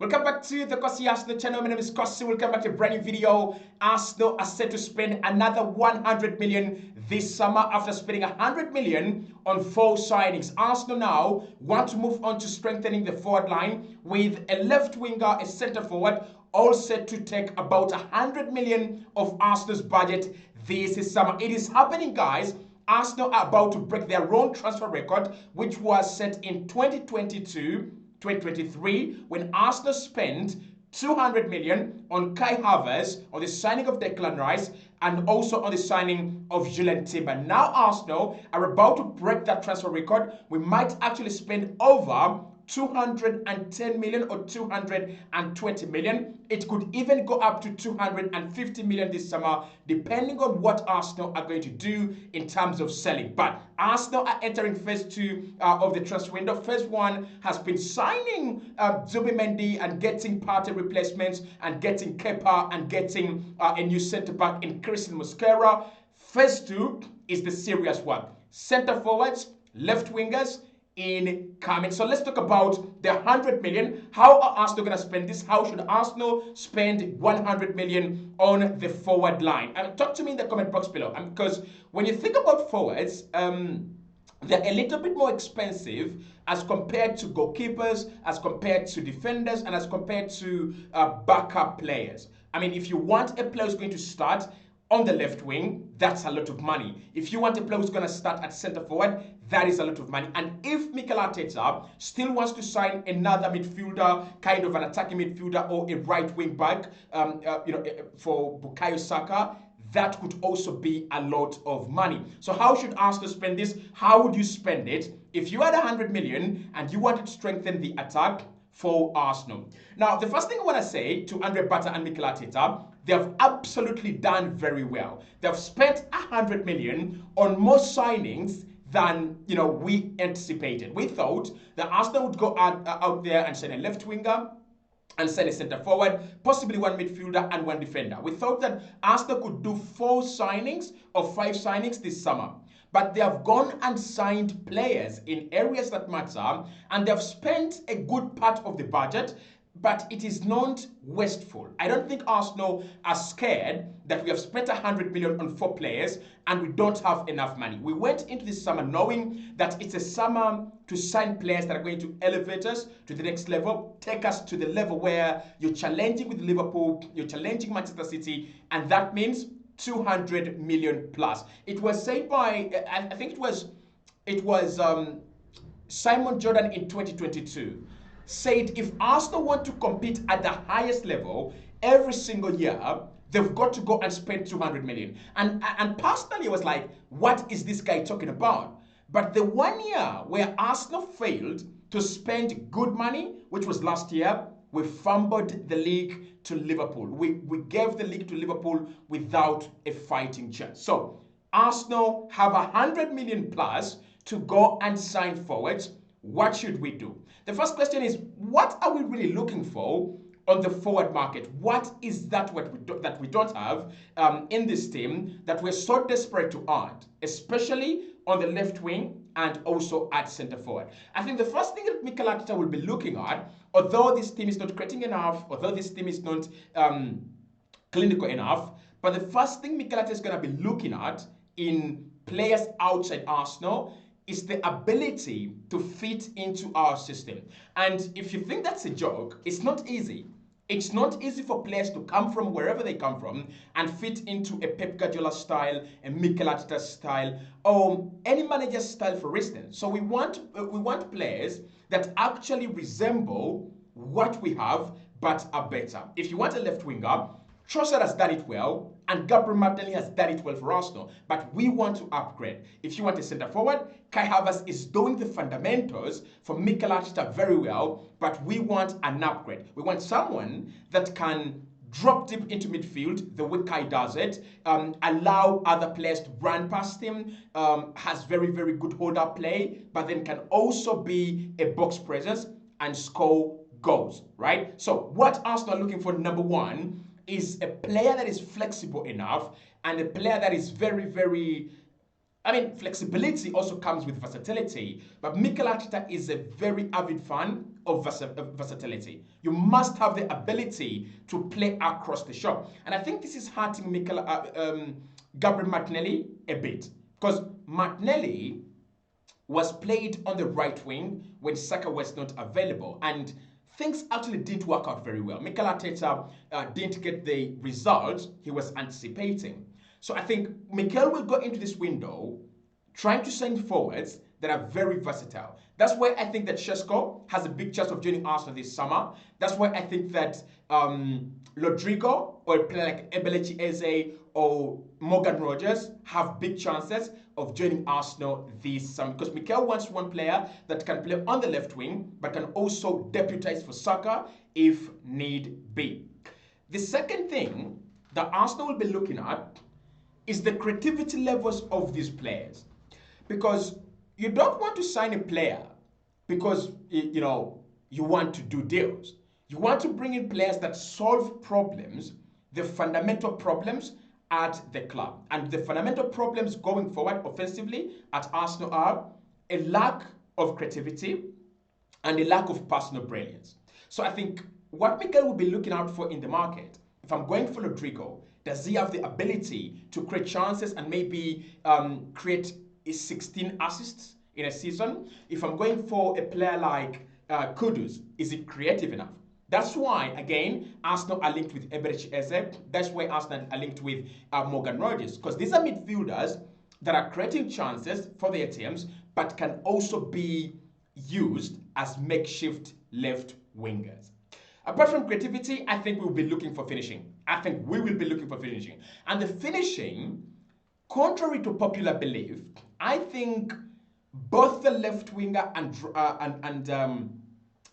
Welcome back to the Cossy Arsenal channel. My name is Cossy. Welcome back to a brand new video. Arsenal are set to spend another 100 million this summer after spending 100 million on 4 signings. Arsenal now want to move on to strengthening the forward line with a left winger, a centre forward, all set to take about 100 million of Arsenal's budget this summer. It is happening, guys. Arsenal are about to break their own transfer record, which was set in 2023, when Arsenal spent 200 million on Kai Havertz, on the signing of Declan Rice, and also on the signing of Julian Timber. Now Arsenal are about to break that transfer record. We might actually spend over 210 million or 220 million. It could even go up to 250 million this summer, depending on what Arsenal are going to do in terms of selling. But Arsenal are entering phase 2 of the transfer window. Phase 1 has been signing Zubimendi and getting party replacements and getting Kepa and getting a new centre-back in Christian Mosquera. Phase 2 is the serious one. Centre forwards, left wingers, incoming. So let's talk about the 100 million. How are Arsenal going to spend this? How should Arsenal spend 100 million on the forward line? And talk to me in the comment box below. Because when you think about forwards, they're a little bit more expensive as compared to goalkeepers, as compared to defenders, and as compared to backup players. I mean, if you want a player who's going to start on the left wing, that's a lot of money. If you want a player who's going to start at centre forward, that is a lot of money. And if Mikel Arteta still wants to sign another midfielder, kind of an attacking midfielder or a right wing back, for Bukayo Saka, that could also be a lot of money. So how should Arsenal spend this? How would you spend it if you had 100 million and you wanted to strengthen the attack for Arsenal? Now, the first thing I want to say to Andre Bata and Mikel Arteta, they have absolutely done very well. They've spent 100 million on more signings than we anticipated. We thought that Arsenal would go out there and sign a left winger and send a centre forward, possibly one midfielder and one defender. We thought that Arsenal could do 4 signings or 5 signings this summer. But they have gone and signed players in areas that matter, and they have spent a good part of the budget, but it is not wasteful. I don't think Arsenal are scared that we have spent 100 million on 4 players and we don't have enough money. We went into this summer knowing that it's a summer to sign players that are going to elevate us to the next level, take us to the level where you're challenging with Liverpool, you're challenging Manchester City, and that means 200 million plus. It was said by, I think it was Simon Jordan in 2022, said if Arsenal want to compete at the highest level every single year, they've got to go and spend 200 million. And personally, I was like, what is this guy talking about? But the 1 year where Arsenal failed to spend good money, which was last year, we fumbled the league to Liverpool. We gave the league to Liverpool without a fighting chance. So Arsenal have 100 million plus to go and sign forwards. What should we do? The first question is, what are we really looking for on the forward market? What is that that we don't have in this team that we're so desperate to add, especially on the left wing and also at centre forward? I think the first thing that Mikel Arteta will be looking at, although this team is not creating enough, although this team is not clinical enough, but the first thing Mikel Arteta is going to be looking at in players outside Arsenal is the ability to fit into our system. And if you think that's a joke, it's not easy. It's not easy for players to come from wherever they come from and fit into a Pep Guardiola style, a Mikel Arteta style, or any manager's style, for instance. So we want players that actually resemble what we have, but are better. If you want a left winger, Trossard has done it well, and Gabriel Martinelli has done it well for Arsenal, but we want to upgrade. If you want a centre forward, Kai Havertz is doing the fundamentals for Mikel Arteta very well, but we want an upgrade. We want someone that can drop deep into midfield the way Kai does it, allow other players to run past him, has very, very good hold-up play, but then can also be a box presence and score goals, right? So what Arsenal are looking for, number 1, is a player that is flexible enough and a player that is very, very... I mean, flexibility also comes with versatility, but Mikel Arteta is a very avid fan of versatility. You must have the ability to play across the shop. And I think this is hurting Gabriel Martinelli a bit. Because Martinelli was played on the right wing when Saka was not available. And things actually didn't work out very well. Mikel Arteta didn't get the result he was anticipating. So I think Mikel will go into this window trying to send forwards that are very versatile. That's why I think that Shesko has a big chance of joining Arsenal this summer. That's why I think that Rodrigo or a player like Eberechi Eze or Morgan Rogers have big chances of joining Arsenal this summer, because Mikel wants one player that can play on the left wing but can also deputize for Saka if need be. The second thing that Arsenal will be looking at is the creativity levels of these players, because you don't want to sign a player because you want to do deals. You want to bring in players that solve problems, the fundamental problems at the club. And the fundamental problems going forward offensively at Arsenal are a lack of creativity and a lack of personal brilliance. So I think what Mikel will be looking out for in the market, if I'm going for Rodrigo, does he have the ability to create chances and maybe create 16 assists in a season? If I'm going for a player like Kudus, is he creative enough? That's why, again, Arsenal are linked with Eberechi Eze. That's why Arsenal are linked with Morgan Rogers, because these are midfielders that are creating chances for their teams, but can also be used as makeshift left wingers. Apart from creativity, I think we'll be looking for finishing. I think we will be looking for finishing. And the finishing, contrary to popular belief, I think both the left winger and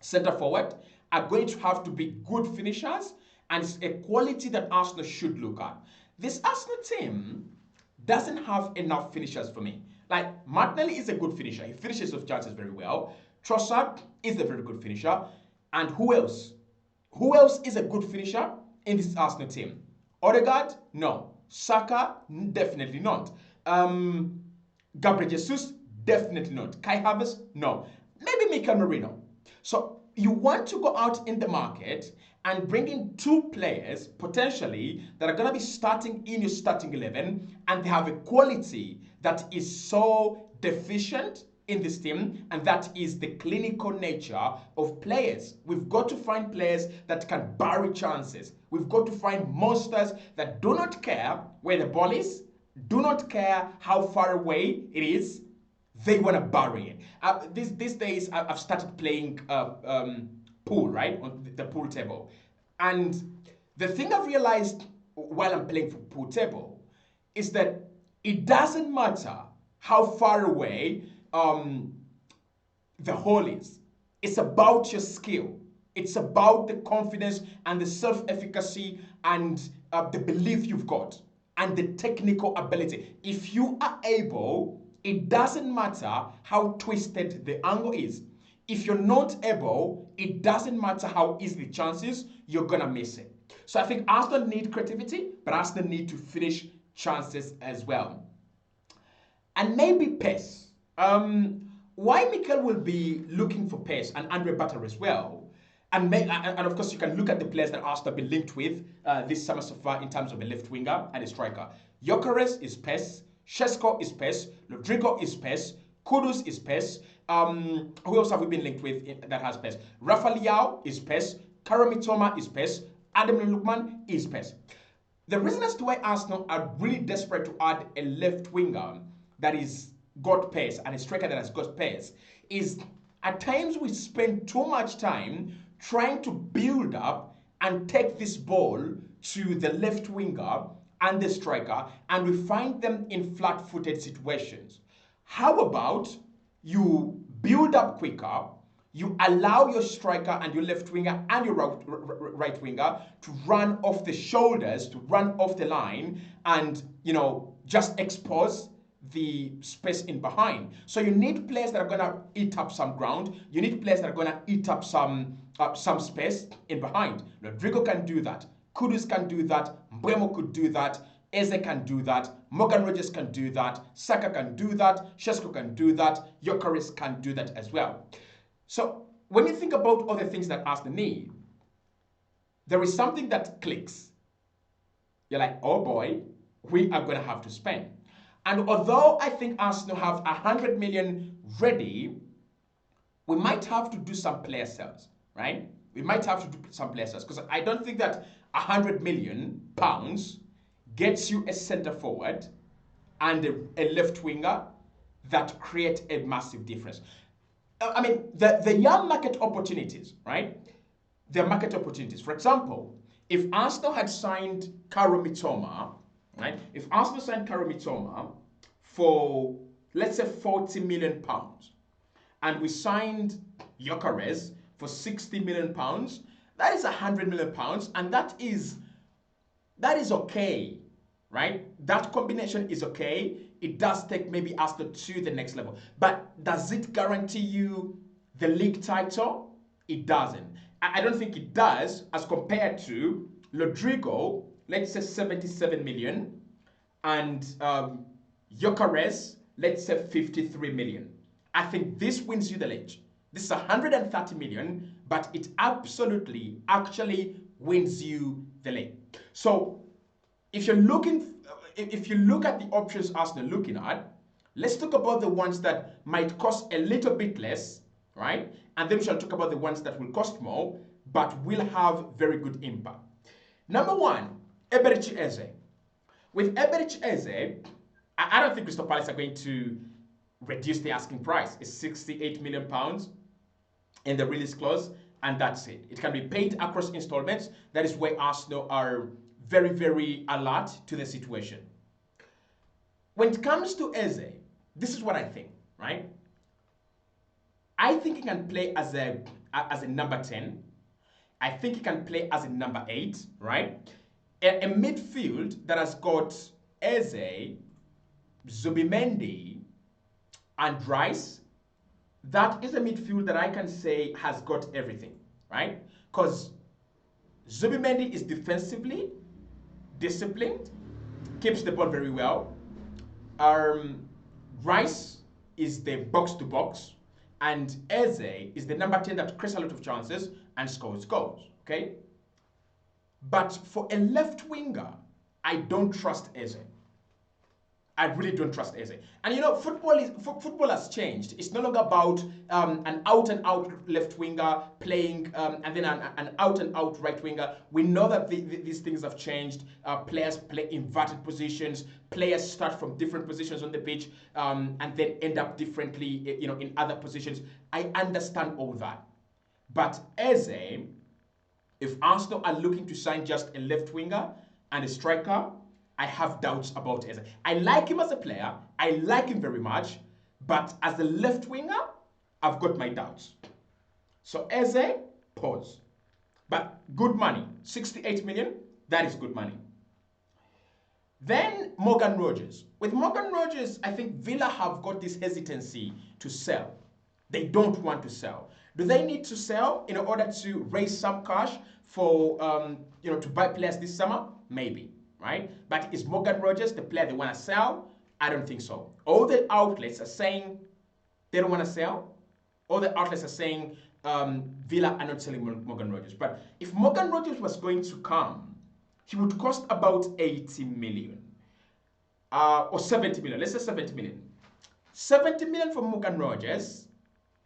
centre forward are going to have to be good finishers, and it's a quality that Arsenal should look at. This Arsenal team doesn't have enough finishers for me. Like, Martinelli is a good finisher. He finishes off chances very well. Trossard is a very good finisher. And who else? Who else is a good finisher in this Arsenal team? Odegaard? No. Saka? Definitely not. Gabriel Jesus? Definitely not. Kai Havertz? No. Maybe Mikel Merino. So you want to go out in the market and bring in two players potentially that are going to be starting in your starting 11, and they have a quality that is so deficient in this team, and that is the clinical nature of players. We've got to find players that can bury chances. We've got to find monsters that do not care where the ball is, do not care how far away it is. They want to bury it. These days, I've started playing pool, right, on the pool table. And the thing I've realized while I'm playing for pool table is that it doesn't matter how far away the hole is. It's about your skill. It's about the confidence and the self-efficacy and the belief you've got and the technical ability. If you are able, it doesn't matter how twisted the angle is. If you're not able, it doesn't matter how easy the chances, you're going to miss it. So I think Arsenal need creativity, but Arsenal need to finish chances as well. And maybe pace. Why Mikel will be looking for pace, and Andre Butter as well. And of course, you can look at the players that Arsenal have been linked with this summer so far in terms of a left winger and a striker. Gyökeres is pace. Shesko is pace. Rodrigo is pace. Kudus is pace. Who else have we been linked with that has pace? Rafa Leao is pace. Karim Mitoma is pace. Adam Lukman is pace. The reason as to why Arsenal are really desperate to add a left winger that is got pace and a striker that has got pace is at times we spend too much time trying to build up and take this ball to the left winger and the striker, and we find them in flat-footed situations. How about you build up quicker, you allow your striker and your left winger and your right winger to run off the shoulders, to run off the line, and just expose the space in behind. So you need players that are going to eat up some ground. You need players that are going to eat up some space in behind. Rodrigo can do that. Kudus can do that. Mbeumo could do that. Eze can do that. Morgan Rogers can do that. Saka can do that. Shesko can do that. Gyökeres can do that as well. So when you think about other things that Arsenal need, there is something that clicks. You're like, oh boy, we are going to have to spend. And although I think Arsenal have 100 million ready, we might have to do some player sales, right? We might have to do some player sales because I don't think that 100 million pounds gets you a center forward and a left winger that create a massive difference. I mean, the young market opportunities, right? The market opportunities. For example, if Arsenal had signed Karo Mitoma, right? If Arsenal signed Karo Mitoma for, let's say, 40 million pounds, and we signed Gyökeres for 60 million pounds, that is 100 million pounds, and that is okay, right? That combination is okay. It does take maybe Arsenal to the next level. But does it guarantee you the league title? It doesn't. I don't think it does as compared to Rodrigo, let's say 77 million, and Gyökeres, let's say 53 million. I think this wins you the league. This is 130 million, but it absolutely, actually wins you the league. So if you look at the options Arsenal looking at, let's talk about the ones that might cost a little bit less, right? And then we shall talk about the ones that will cost more, but will have very good impact. Number one, Eberechi Eze. With Eberechi Eze, I don't think Crystal Palace are going to reduce the asking price. It's 68 million pounds in the release clause, and that's it. It can be paid across installments. That is where Arsenal are very, very alert to the situation. When it comes to Eze, this is what I think, right? I think he can play as a number 10. I think he can play as a number 8, right? A midfield that has got Eze, Zubimendi, and Rice, that is a midfield that I can say has got everything, right? Because Zubimendi is defensively disciplined, keeps the ball very well. Rice is the box-to-box, and Eze is the number 10 that creates a lot of chances and scores goals, okay? But for a left winger, I don't trust Eze. I really don't trust Eze. And you know, football has changed. It's no longer about an out-and-out left winger playing and then an out-and-out right winger. We know that these things have changed. Players play inverted positions. Players start from different positions on the pitch and then end up differently, you know, in other positions. I understand all that. But Eze, if Arsenal are looking to sign just a left winger and a striker, I have doubts about Eze. I like him as a player. I like him very much. But as a left winger, I've got my doubts. So Eze, pause. But good money. 68 million, that is good money. Then Morgan Rogers. With Morgan Rogers, I think Villa have got this hesitancy to sell. They don't want to sell. Do they need to sell in order to raise some cash for, to buy players this summer? Maybe. Right? But is Morgan Rogers the player they want to sell? I don't think so. All the outlets are saying they don't want to sell. All the outlets are saying Villa are not selling Morgan Rogers. But if Morgan Rogers was going to come, he would cost about 80 million. Or 70 million. Let's say 70 million. 70 million for Morgan Rogers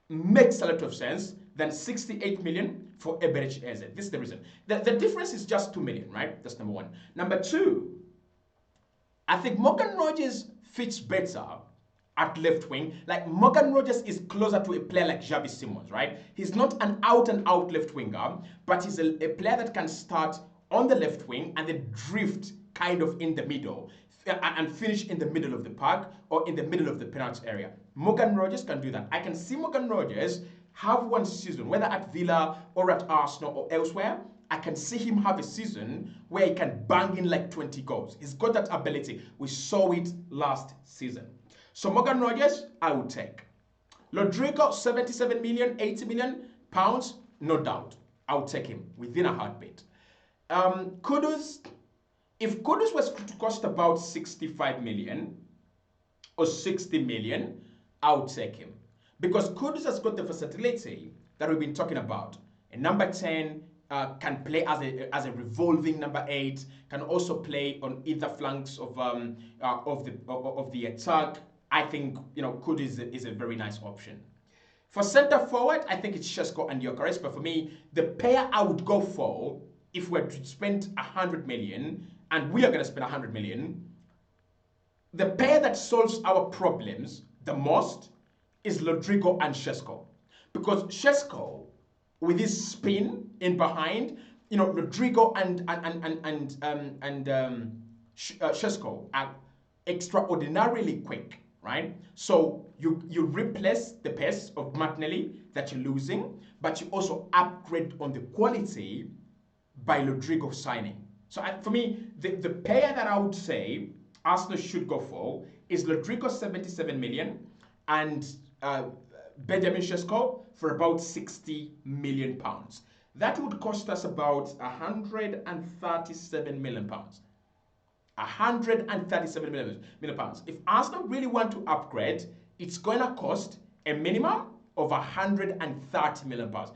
makes a lot of sense than 68 million for Eberechi Eze. This is the reason. The difference is just 2 million, right? That's number one. Number two, I think Morgan Rogers fits better at left wing. Like Morgan Rogers is closer to a player like Xavi Simons, right? He's not an out-and-out left winger, but he's a player that can start on the left wing and then drift kind of in the middle and finish in the middle of the park or in the middle of the penalty area. Morgan Rogers can do that. I can see Morgan Rogers have one season, whether at Villa or at Arsenal or elsewhere, I can see him have a season where he can bang in like 20 goals. He's got that ability. We saw it last season. So Morgan Rogers, I would take. Rodrigo, 77 million, 80 million pounds, no doubt. I would take him within a heartbeat. Kudus, if Kudus was to cost about 65 million or 60 million, I would take him. Because Kudus has got the versatility that we've been talking about. And number 10 can play as a revolving number 8, can also play on either flanks of the attack. I think Kudi is a very nice option. For centre forward, I think it's Shesko and Gyökeres, but for me, the pair I would go for if we're to spend 100 million, and we are going to spend 100 million, the pair that solves our problems the most is Rodrigo and Shesko. Because Shesko, with his spin in behind, Rodrigo and Shesko are extraordinarily quick, right? So you replace the pace of Martinelli that you're losing, but you also upgrade on the quality by Rodrigo signing. So for me, the pair that I would say Arsenal should go for is Rodrigo 77 million and Benjamin Sesko for about 60 million pounds. That would cost us about 137 million pounds. 137 million pounds. If Arsenal really want to upgrade, it's going to cost a minimum of 130 million pounds.